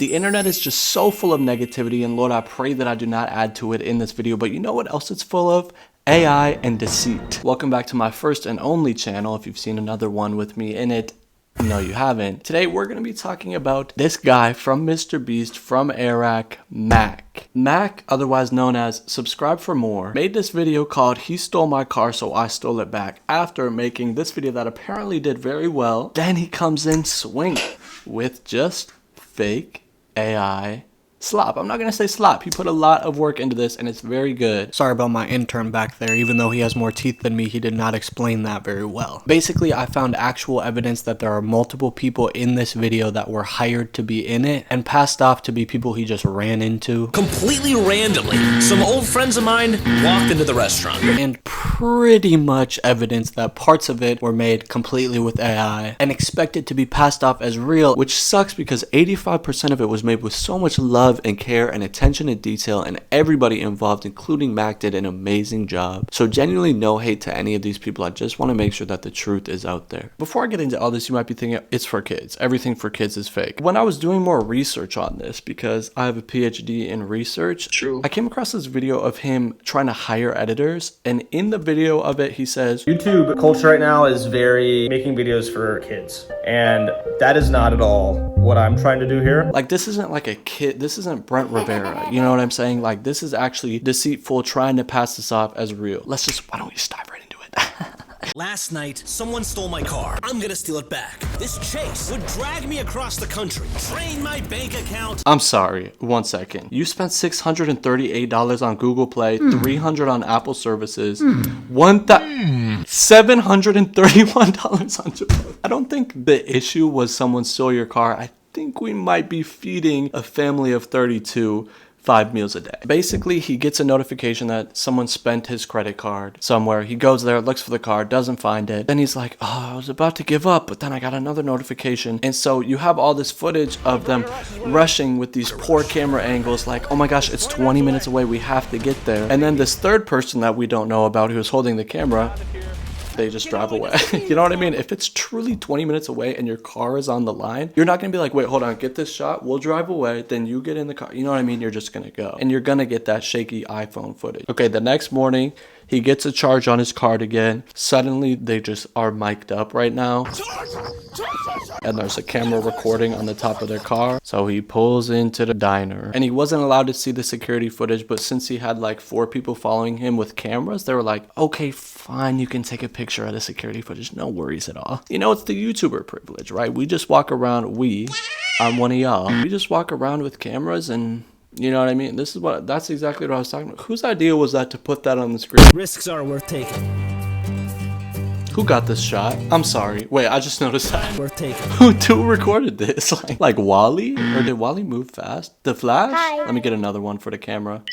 The internet is just so full of negativity, and Lord, I pray that I do not add to it in this video, but you know what else it's full of? AI and deceit. Welcome back to my first and only channel. If you've seen another one with me in it, no, you haven't. Today, we're going to be talking about this guy from Mr. Beast from Iraq, MACK. MACK, otherwise known as Subscribe for More, made this video called He Stole My Car So I Stole It Back after making this video that apparently did very well. Then he comes in swinging with just fake AI slop. I'm not gonna say slop. He put a lot of work into this and it's very good. Sorry about my intern back there. Even though he has more teeth than me, he did not explain that very well. Basically, I found actual evidence that there are multiple people in this video that were hired to be in it and passed off to be people he just ran into. Completely randomly, some old friends of mine walked into the restaurant. And pretty much evidence that parts of it were made completely with AI and expected to be passed off as real, which sucks because 85% of it was made with so much love and care and attention to detail, and everybody involved, including Mac, did an amazing job. So genuinely no hate to any of these people. I just want to make sure that the truth is out there. Before I get into all this, you might be thinking it's for kids. Everything for kids is fake. When I was doing more research on this, because I have a PhD in research, I came across this video of him trying to hire editors, and in the video of it, he says, YouTube culture right now is very making videos for kids, and that is not at all what I'm trying to do here. Like, this isn't like a kid, this isn't Brent Rivera, you know what I'm saying? Like, this is actually deceitful, trying to pass this off as real. Why don't we just dive right into it? Last night, someone stole my car. I'm gonna steal it back. This chase would drag me across the country, drain my bank account. I'm sorry, 1 second. You spent $638 on Google Play, $300 on Apple services, $731 on Chipotle. I don't think the issue was someone stole your car. I think we might be feeding a family of 32 5 meals a day. Basically, he gets a notification that someone spent his credit card somewhere. He goes there, looks for the card, doesn't find it. Then he's like, oh, I was about to give up, but then I got another notification. And so you have all this footage of them rushing with these poor camera angles, like, oh my gosh, it's 20 minutes away, we have to get there. And then this third person that we don't know about who's holding the camera, they just drive away. You know what I mean? If it's truly 20 minutes away and your car is on the line, you're not gonna be like, wait, hold on, get this shot, we'll drive away, then you get in the car. You know what I mean? You're just gonna go. And you're gonna get that shaky iPhone footage. Okay, the next morning, he gets a charge on his card again. Suddenly, they just are mic'd up right now. And there's a camera recording on the top of their car. So he pulls into the diner. And he wasn't allowed to see the security footage, but since he had like 4 people following him with cameras, they were like, okay, fine, you can take a picture of the security footage. No worries at all. You know, it's the YouTuber privilege, right? We just walk around, I'm one of y'all. We just walk around with cameras and... you know what I mean? That's exactly what I was talking about. Whose idea was that to put that on the screen? Risks are worth taking. Who got this shot? I'm sorry. Wait, I just noticed that. Worth taking. Who recorded this? Like Wally? Or did Wally move fast? The Flash? Hi. Let me get another one for the camera.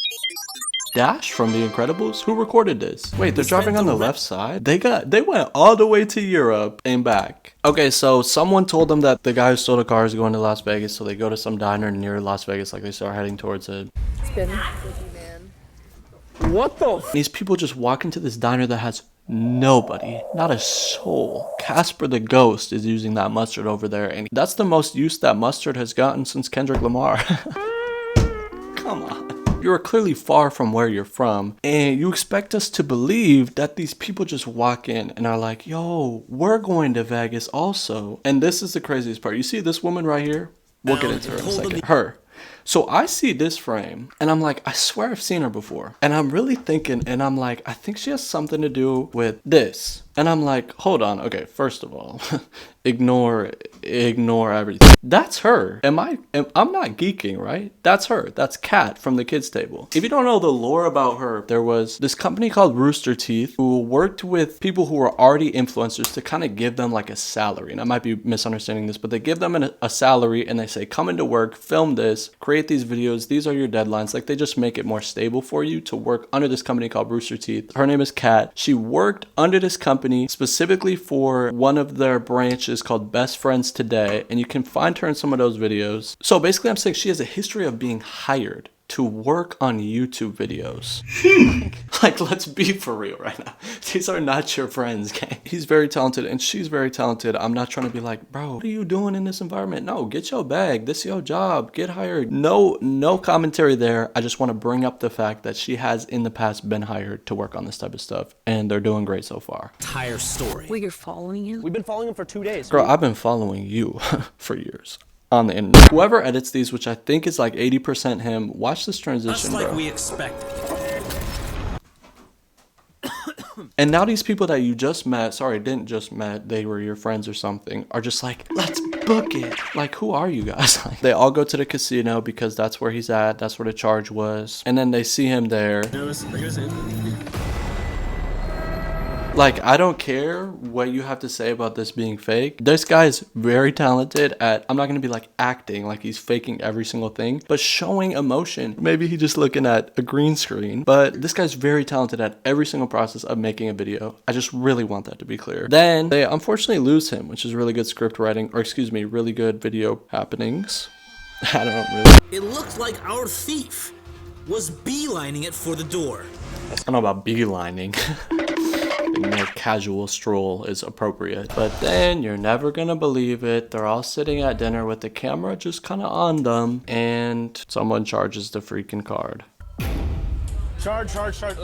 Dash from The Incredibles? Who recorded this? Wait, they're driving on the left side? They went all the way to Europe and back. Okay, so someone told them that the guy who stole the car is going to Las Vegas, so they go to some diner near Las Vegas, like they start heading towards it. What the f? These people just walk into this diner that has nobody, not a soul. Casper the Ghost is using that mustard over there, and that's the most use that mustard has gotten since Kendrick Lamar. Come on. You're clearly far from where you're from, and you expect us to believe that these people just walk in and are like, yo, we're going to Vegas also. And this is the craziest part. You see this woman right here? We'll get into her in a second. Her. So I see this frame and I'm like, I swear I've seen her before. And I'm really thinking, and I'm like, I think she has something to do with this. And I'm like, hold on. Okay, first of all, ignore everything. That's her. I'm not geeking, right? That's her. That's Kat from the kids table. If you don't know the lore about her, there was this company called Rooster Teeth who worked with people who were already influencers to kind of give them like a salary. And I might be misunderstanding this, but they give them a salary and they say, come into work, film this, create these videos. These are your deadlines. Like, they just make it more stable for you to work under this company called Rooster Teeth. Her name is Kat. She worked under this company specifically for one of their branches called Best Friends Today, and you can find her in some of those videos. So basically I'm saying she has a history of being hired to work on YouTube videos. Like, let's be for real right now. These are not your friends, gang. He's very talented and she's very talented. I'm not trying to be like, bro, what are you doing in this environment? No, get your bag. This is your job. Get hired. No commentary there. I just want to bring up the fact that she has in the past been hired to work on this type of stuff, and they're doing great so far. Entire story. Wait, you're following him? We've been following him for 2 days. Girl, I've been following you for years on the internet. Whoever edits these, which I think is like 80% him, watch this transition, Just like bro. we expected. And now these people that you just met, sorry, didn't just met, they were your friends or something, are just like, let's book it. Like, who are you guys? Like, they all go to the casino because that's where he's at. That's where the charge was. And then they see him there. Like, I don't care what you have to say about this being fake. This guy is very talented at, I'm not going to be like acting, like he's faking every single thing, but showing emotion. Maybe he's just looking at a green screen, but this guy's very talented at every single process of making a video. I just really want that to be clear. Then they unfortunately lose him, which is really good script writing, or excuse me, really good video happenings. I don't really. It looked like our thief was beelining it for the door. I don't know about beelining. A more casual stroll is appropriate. But then you're never gonna believe it. They're all sitting at dinner with the camera just kind of on them, and someone charges the freaking card. Charge.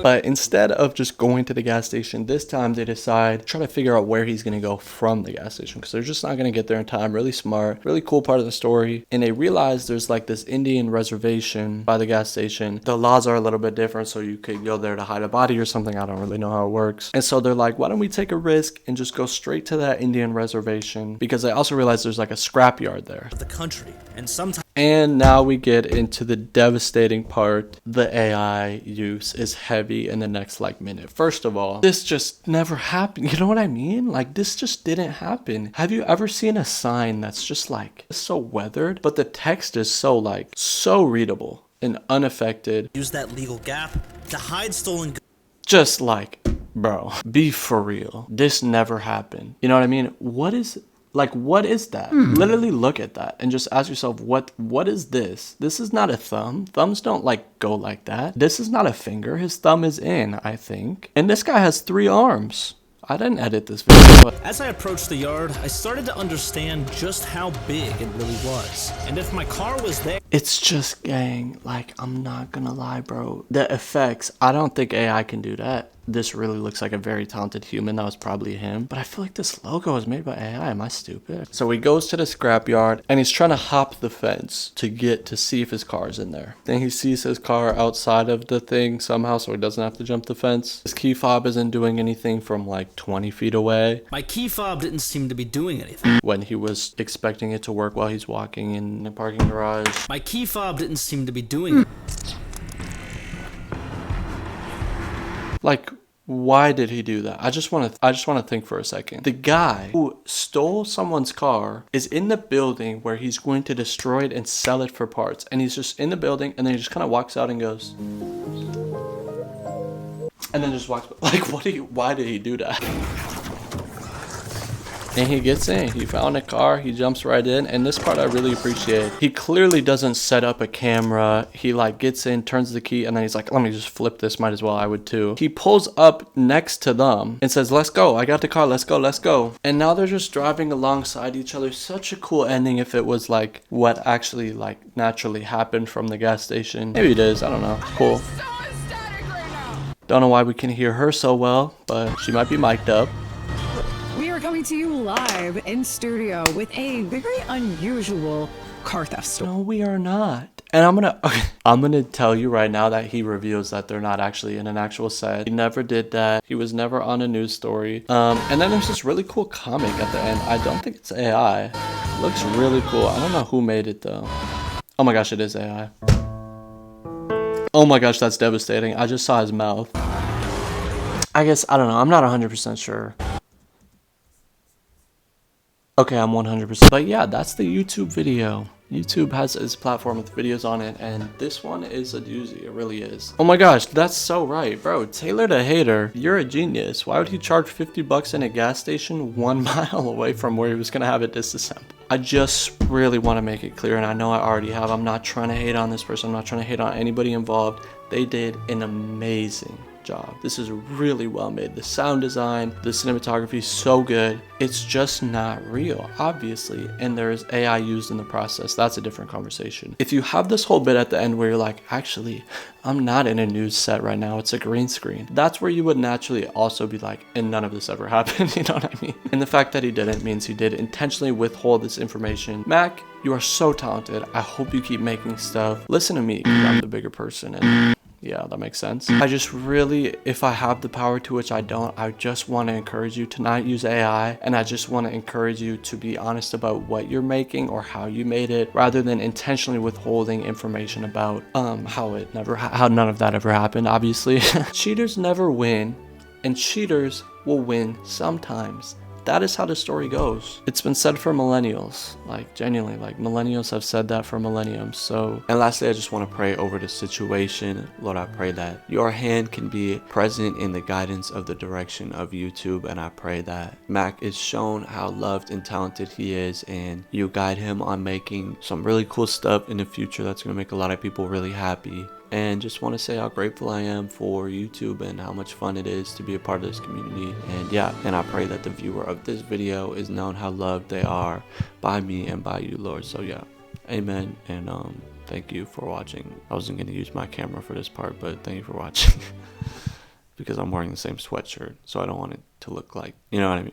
But instead of just going to the gas station, this time they decide try to figure out where he's gonna go from the gas station, because they're just not gonna get there in time. Really smart, really cool part of the story. And they realize there's like this Indian reservation by the gas station. The laws are a little bit different, so you could go there to hide a body or something. I don't really know how it works. And so they're like, why don't we take a risk and just go straight to that Indian reservation? Because they also realize there's like a scrapyard there. The country, and sometimes And now we get into the devastating part. The AI use is heavy in the next like minute. First of all, this just never happened. You know what I mean? Like, this just didn't happen. Have you ever seen a sign that's just like so weathered, but the text is so like so readable and unaffected? use that legal gap to hide stolen goods. Just like, bro, be for real. This never happened. You know what I mean? What is that? Literally look at that and just ask yourself, what is this? This is not a thumb. Thumbs don't like go like that. This is not a finger. His thumb is in, I think. And this guy has 3 arms. I didn't edit this video, but As I approached the yard, I started to understand just how big it really was. And if my car was there, it's just, gang, like, I'm not gonna lie, bro. The effects, I don't think AI can do that. This really looks like a very talented human. That was probably him. But I feel like this logo is made by AI. Am I stupid? So he goes to the scrapyard and he's trying to hop the fence to get to see if his car is in there. Then he sees his car outside of the thing somehow, so he doesn't have to jump the fence. His key fob isn't doing anything from like 20 feet away my key fob didn't seem to be doing anything. when he was expecting it to work while he's walking in the parking garage. My key fob didn't seem to be doing it. Like, why did he do that? I just want to think for a second. The guy who stole someone's car is in the building where he's going to destroy it and sell it for parts. And he's just in the building, and then he just kind of walks out and goes, and then just walks. Like, why did he do that? And he gets in. He found a car. He jumps right in. And this part I really appreciate. He clearly doesn't set up a camera. He like gets in, turns the key, and then he's like, let me just flip this. Might as well. I would too. He pulls up next to them and says, let's go. I got the car. Let's go. Let's go. And now they're just driving alongside each other. Such a cool ending if it was like what actually like naturally happened from the gas station. Maybe it is. I don't know. Cool. Don't know why we can hear her so well, but she might be mic'd up. We are coming to you live in studio with a very unusual car theft story. No, we are not. And I'm gonna tell you right now that he reveals that they're not actually in an actual set. He never did that. He was never on a news story. And then there's this really cool comic at the end. I don't think it's AI. It looks really cool. I don't know who made it though. Oh my gosh, it is AI. Oh my gosh, that's devastating. I just saw his mouth. I guess, I don't know. I'm not 100% sure. Okay, I'm 100%. But yeah, that's the YouTube video. YouTube has its platform with videos on it, and this one is a doozy. It really is. Oh my gosh, that's so right, bro. Taylor the hater, you're a genius. Why would he charge 50 bucks in a gas station 1 mile away from where he was gonna have it disassembled? I just really want to make it clear, and I know I already have. I'm not trying to hate on this person. I'm not trying to hate on anybody involved. They did an amazing job. This is really well made. The sound design, the cinematography is so good. It's just not real, obviously, and there's AI used in the process. That's a different conversation. If you have this whole bit at the end where you're like, actually, I'm not in a news set right now, it's a green screen, that's where you would naturally also be like, and none of this ever happened, you know what I mean? And the fact that he didn't means he did intentionally withhold this information. Mac, you are so talented. I hope you keep making stuff. Listen to me, because I'm the bigger person, and yeah, that makes sense. I just really, if I have the power to, which I don't, I just want to encourage you to not use AI, and I just want to encourage you to be honest about what you're making or how you made it, rather than intentionally withholding information about how none of that ever happened, obviously. Cheaters never win, and cheaters will win sometimes. That is how the story goes. It's been said for millennials, like genuinely, like millennials have said that for millenniums. So, and lastly, I just want to pray over the situation. Lord, I pray that your hand can be present in the guidance of the direction of YouTube, and I pray that Mac is shown how loved and talented he is, and you guide him on making some really cool stuff in the future that's going to make a lot of people really happy. And just want to say how grateful I am for YouTube and how much fun it is to be a part of this community. And yeah, and I pray that the viewer of this video is known how loved they are by me and by you, Lord. So yeah, amen. And thank you for watching. I wasn't going to use my camera for this part, but thank you for watching. Because I'm wearing the same sweatshirt, so I don't want it to look like, you know what I mean?